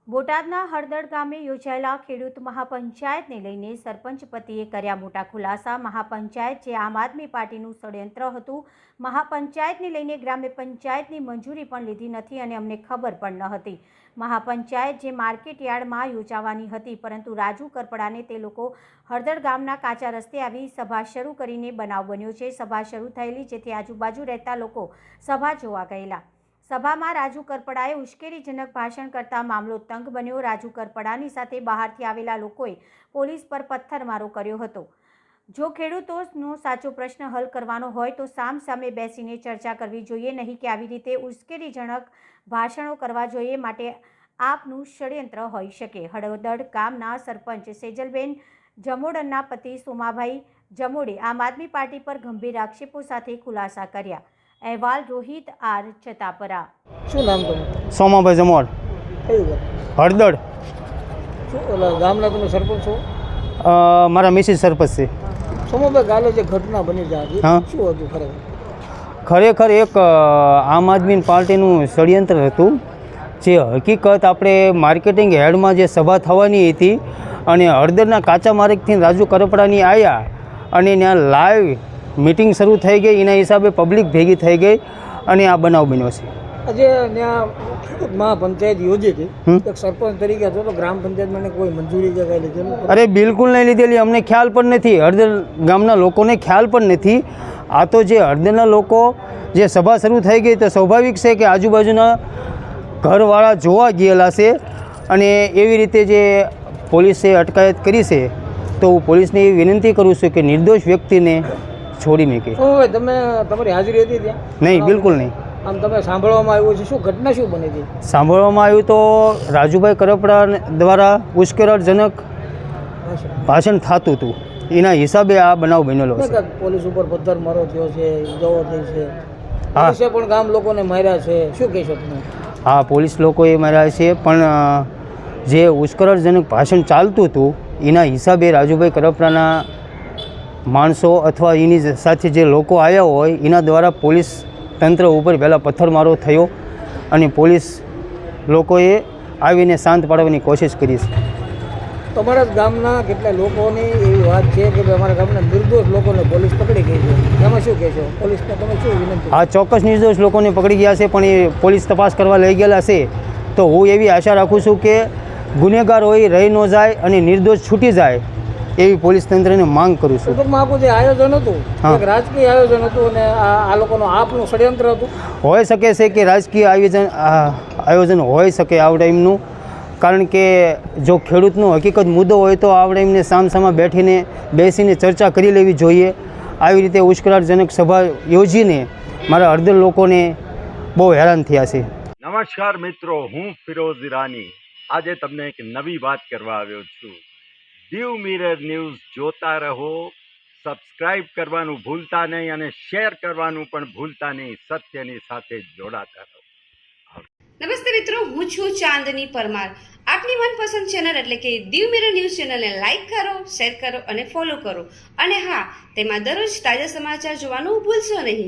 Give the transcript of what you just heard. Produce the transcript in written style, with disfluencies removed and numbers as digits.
બોટાદના હળદળ ગામે યોજાયેલા ખેડૂત મહાપંચાયતને લઈને સરપંચ પતિએ કર્યા મોટા ખુલાસા। મહાપંચાયત જે આમ આદમી પાર્ટીનું ષડયંત્ર હતું। મહાપંચાયતને લઈને ગ્રામ્ય પંચાયતની મંજૂરી પણ લીધી નથી અને અમને ખબર પણ ન હતી। મહાપંચાયત જે માર્કેટ યાર્ડમાં યોજાવાની હતી, પરંતુ રાજુ કરપડાને તે લોકો હળદળ ગામના કાચા રસ્તે આવી સભા શરૂ કરીને બનાવ બન્યો છે। સભા શરૂ થયેલી, જેથી આજુબાજુ રહેતા લોકો સભા જોવા ગયેલા। સભામાં રાજુ કરપડાએ ઉશ્કેરણીજનક ભાષણ કરતા મામલો તંગ બન્યો। રાજુ કરપડાની સાથે બહારથી આવેલા લોકોએ પોલીસ પર પથ્થરમારો કર્યો હતો। જો ખેડૂતોનો સાચો પ્રશ્ન હલ કરવાનો હોય તો સામસામે બેસીને ચર્ચા કરવી જોઈએ, નહીં કે આવી રીતે ઉશ્કેરણીજનક ભાષણો કરવા જોઈએ। માટે આપનું ષડયંત્ર હોઈ શકે। હળદળ ગામના સરપંચ સેજલબેન જમોડના પતિ સોમાભાઈ જમોડે આમ આદમી પાર્ટી પર ગંભીર આક્ષેપો સાથે ખુલાસા કર્યા। અહેવાલ રોહિત આર ચતાપરા। શું નામ તમે? સોમાભાઈ જમોડ, કયું ગામ? હળદળ। શું ઓલા ગામના તમે સરપંચ છો? મારા મિસિસ સરપંચ છે। સોમાભાઈ, કાલે જે ઘટના બની છે હા, શું હતું ખરેખર? ખરેખર એક આમ આદમી પાર્ટીનું ષડયંત્ર હતું। જે હકીકત આપણે માર્કેટિંગ યાર્ડમાં જે સભા થવાની હતી અને હળદરના કાચા માર્ગથી રાજુ કરપડાની આવ્યા અને ત્યાં લાઈવ મીટિંગ શરૂ થઈ ગઈ। એના હિસાબે પબ્લિક ભેગી થઈ ગઈ અને આ બનાવ બન્યો છે। આજે ત્યાં ખેડૂત મહાપંચાયત યોજી હતી, એક સરપંચ તરીકે હતો, તો ગ્રામ પંચાયતમાં કોઈ મંજૂરી કે કાંઈ લીધેલું? અરે બિલકુલ નહીં લીધેલી, અમને ખ્યાલ પણ નથી, હળદર ગામના લોકોને ખ્યાલ પણ નથી। આ તો જે હળદરના લોકો જે સભા શરૂ થઈ ગઈ તો સ્વાભાવિક છે કે આજુબાજુના ઘરવાળા જોવા ગયેલા છે અને એવી રીતે જે પોલીસે અટકાયત કરી છે। તો હું પોલીસને એવી વિનંતી કરું છું કે નિર્દોષ વ્યક્તિને છોડી મૂકે। સોમાભાઈ, તમે તમારી હાજરી હતી ત્યાં? નહીં, બિલકુલ નહીં। આમ તમે સાંભળવામાં આવ્યું છે, શું ઘટના શું બની હતી? સાંભળવામાં આવ્યું તો રાજુભાઈ કરપડા દ્વારા ઉશ્કેરણજનક ભાષણ થતું હતું, એના હિસાબે આ બનાવ બનેલો છે। પોલીસ ઉપર પથ્થરમારો થયો છે, ઈજાઓ થઈ છે, પોલીસે પણ ગામ લોકોને માર્યા છે, શું કહેશો તમે? હા, પોલીસ લોકોએ માર્યા છે, પણ જે ઉશ્કેરણજનક ભાષણ ચાલતું હતું એના હિસાબે રાજુભાઈ કરપડાના માણસો અથવા એની સાથે જે લોકો આવ્યા હોય એના દ્વારા પોલીસ તંત્ર ઉપર પહેલાં પથ્થરમારો થયો અને પોલીસ લોકોએ આવીને શાંત પાડવાની કોશિશ કરી છે। તમારા ગામના કેટલા લોકોની એવી વાત છે કે અમારા ગામના નિર્દોષ લોકોને પોલીસ પકડી ગઈ છે, એમાં શું કહેશો? પોલીસને તમે શું વિનંતી? હા, ચોક્કસ નિર્દોષ લોકોને પકડી ગયા છે, પણ એ પોલીસ તપાસ કરવા લઈ ગયેલા છે। તો હું એવી આશા રાખું છું કે ગુનેગાર હોય રહી ન જાય અને નિર્દોષ છૂટી જાય એવી પોલીસ તંત્રને માંગ કરું છું। ટૂંકમાં આખું જે આયોજન હતું, એક રાજકીય આયોજન હતું અને આ લોકોનું આપનું ષડયંત્ર હતું? હોઈ શકે છે કે રાજકીય આયોજન હોઈ શકે આ ટાઈમનું, કારણ કે જો ખેડૂતનો હકીકત મુદ્દો હોય તો આ ટાઈમને સામસામા બેસીને ચર્ચા કરી લેવી જોઈએ। આવી રીતે ઉશ્કેરણજનક સભા યોજીને મારા હળદળ લોકોને બહુ હેરાન થયા છે। નમસ્કાર મિત્રો, હું ફિરોઝ ઈરાની આજે તમને એક નવી વાત કરવા આવ્યો છું। દીવ મિરર ન્યૂઝ જોતા રહો, સબસ્ક્રાઇબ કરવાનું ભૂલતા નહીં અને શેર કરવાનું પણ ભૂલતા નહીં। સત્યની સાથે જોડાતા રહો। નમસ્તે મિત્રો, હું છું ચાંદની પરમાર। આપની મનપસંદ ચેનલ એટલે કે દીવ મિરર ન્યૂઝ ચેનલને લાઈક કરો, શેર કરો અને ફોલો કરો, અને હા, તેમાં દરરોજ તાજા સમાચાર જોવાનું ભૂલશો નહીં।